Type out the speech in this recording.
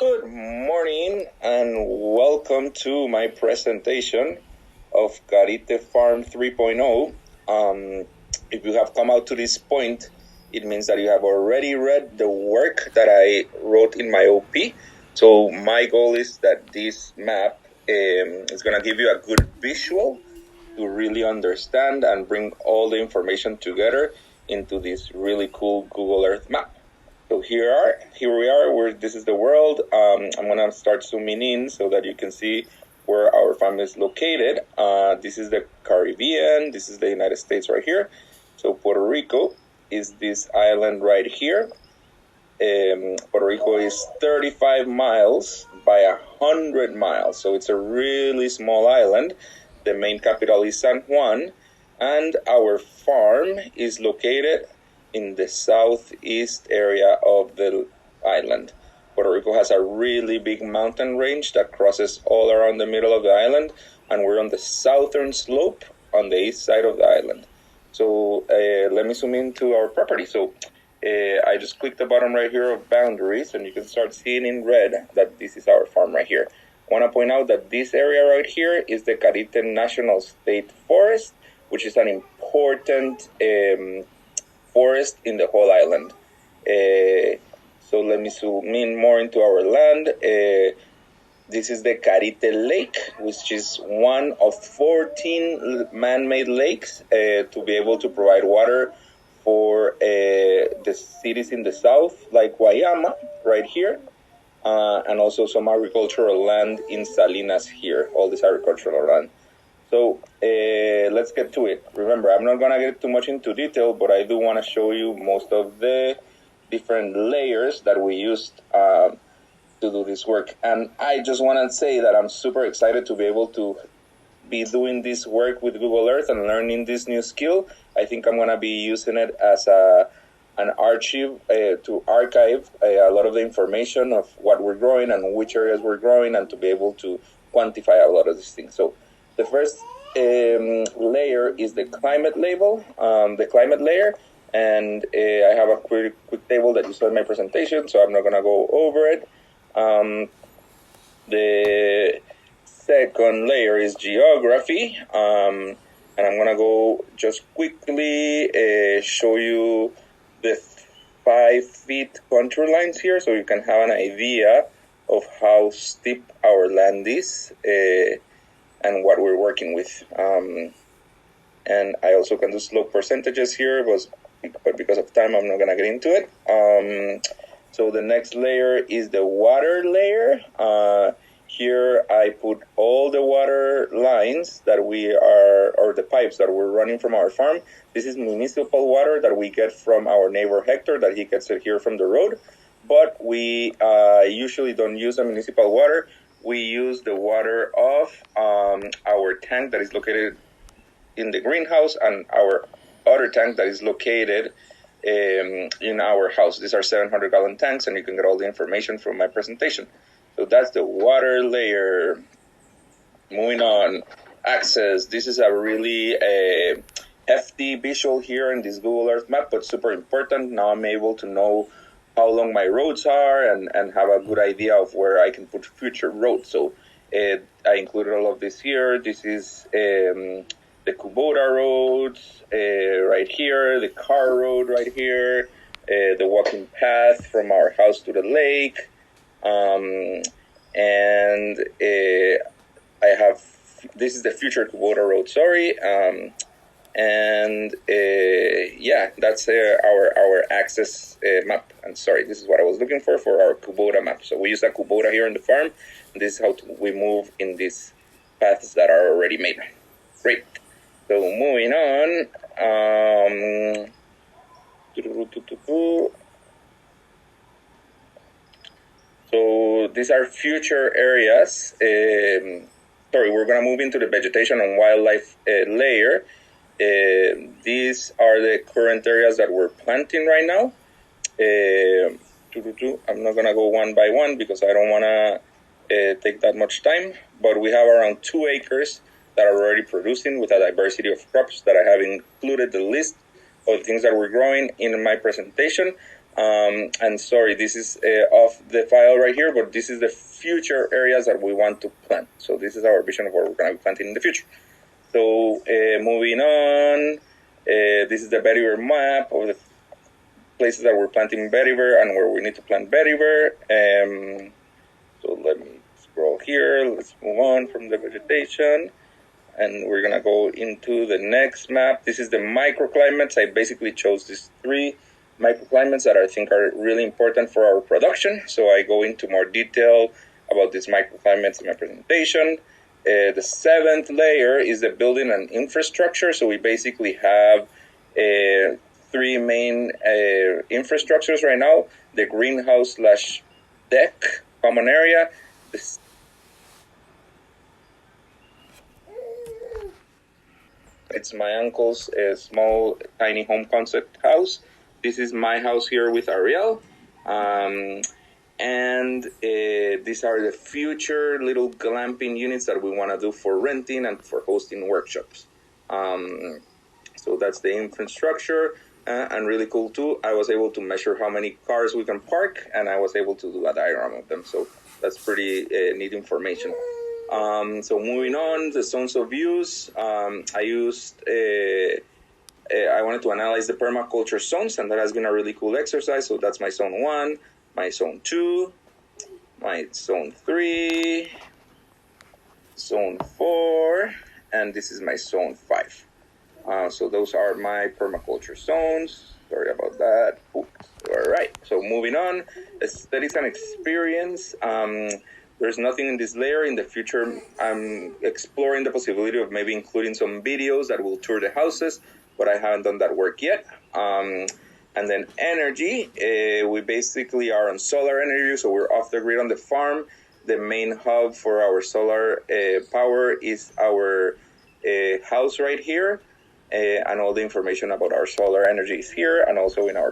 Good morning and welcome to my presentation of Carite Farm 3.0. If you have come out to this point, it means that you have already read the work that I wrote in my OP. So my goal is that this map is going to give you a good visual to really understand and bring all the information together into this really cool Google Earth map. So here we are, this is the world. I'm going to start zooming in so that you can see where our farm is located. This is the Caribbean, this is the United States right here. So Puerto Rico is this island right here. Puerto Rico is 35 miles by 100 miles. So it's a really small island. The main capital is San Juan. And our farm is located in the southeast area of the island. Puerto Rico has a really big mountain range that crosses all around the middle of the island, and we're on the southern slope on the east side of the island. So let me zoom into our property. So I just clicked the button right here of boundaries, and you can start seeing in red that this is our farm right here. I want to point out that this area right here is the Carite National State Forest, which is an important forest in the whole island. So let me zoom in more into our land. This is the Carite Lake, which is one of 14 man-made lakes to be able to provide water for the cities in the south, like Guayama, right here, and also some agricultural land in Salinas here, all this agricultural land. So let's get to it. Remember, I'm not going to get too much into detail, but I do want to show you most of the different layers that we used to do this work. And I just want to say that I'm super excited to be able to be doing this work with Google Earth and learning this new skill. I think I'm going to be using it as an archive to archive a lot of the information of what we're growing and which areas we're growing, and to be able to quantify a lot of these things. So the first layer is the climate label, the climate layer, and I have a quick table that you saw in my presentation, so I'm not going to go over it. The second layer is geography, and I'm going to go just quickly show you the 5 feet contour lines here, so you can have an idea of how steep our land is and what we're working with. And I also can do slope percentages here, but because of time, I'm not going to get into it. So the next layer is the water layer. Here I put all the water lines that we are, or the pipes that we're running from our farm. This is municipal water that we get from our neighbor Hector, that he gets it here from the road. But we usually don't use the municipal water. We use the water of our tank that is located in the greenhouse, and our other tank that is located in our house. These are 700-gallon tanks, and you can get all the information from my presentation. So that's the water layer. Moving on, access. This is a really hefty visual here in this Google Earth map, but super important. Now I'm able to know how long my roads are and have a good idea of where I can put future roads. So I included all of this here. This is the Kubota roads right here, the car road right here, the walking path from our house to the lake. And I have, this is the future Kubota road, sorry. Yeah, that's our access map. And sorry, this is what I was looking for our Kubota map. So we use a Kubota here in the farm. And this is how we move in these paths that are already made. Great. So moving on. So these are future areas. Sorry, we're going to move into the vegetation and wildlife layer. These are the current areas that we're planting right now. I'm not going to go one by one because I don't want to take that much time. But we have around 2 acres that are already producing with a diversity of crops that I have included the list of things that we're growing in my presentation. And sorry, this is off the file right here, but this is the future areas that we want to plant. So this is our vision of what we're going to be planting in the future. So moving on, this is the vetiver map of the places that we're planting vetiver and where we need to plant vetiver. So let me scroll here. Let's move on from the vegetation. And we're going to go into the next map. This is the microclimates. I basically chose these 3 microclimates that I think are really important for our production. So I go into more detail about these microclimates in my presentation. The 7th layer is the building and infrastructure. So we basically have 3 main infrastructures right now. The greenhouse / deck, common area. It's my uncle's small, tiny home concept house. This is my house here with Ariel. And these are the future little glamping units that we want to do for renting and for hosting workshops. So that's the infrastructure. And really cool too, I was able to measure how many cars we can park, and I was able to do a diagram of them. So that's pretty neat information. So moving on, the zones of use, I wanted to analyze the permaculture zones, and that has been a really cool exercise. So that's my zone 1, my zone 2, my zone 3, zone 4, and this is my zone 5. So those are my permaculture zones. Sorry about that. Oops. All right, so moving on, aesthetics and experience. There's nothing in this layer. In the future, I'm exploring the possibility of maybe including some videos that will tour the houses, but I haven't done that work yet. And then energy, we basically are on solar energy, so we're off the grid on the farm. The main hub for our solar power is our house right here, and all the information about our solar energy is here, and also in our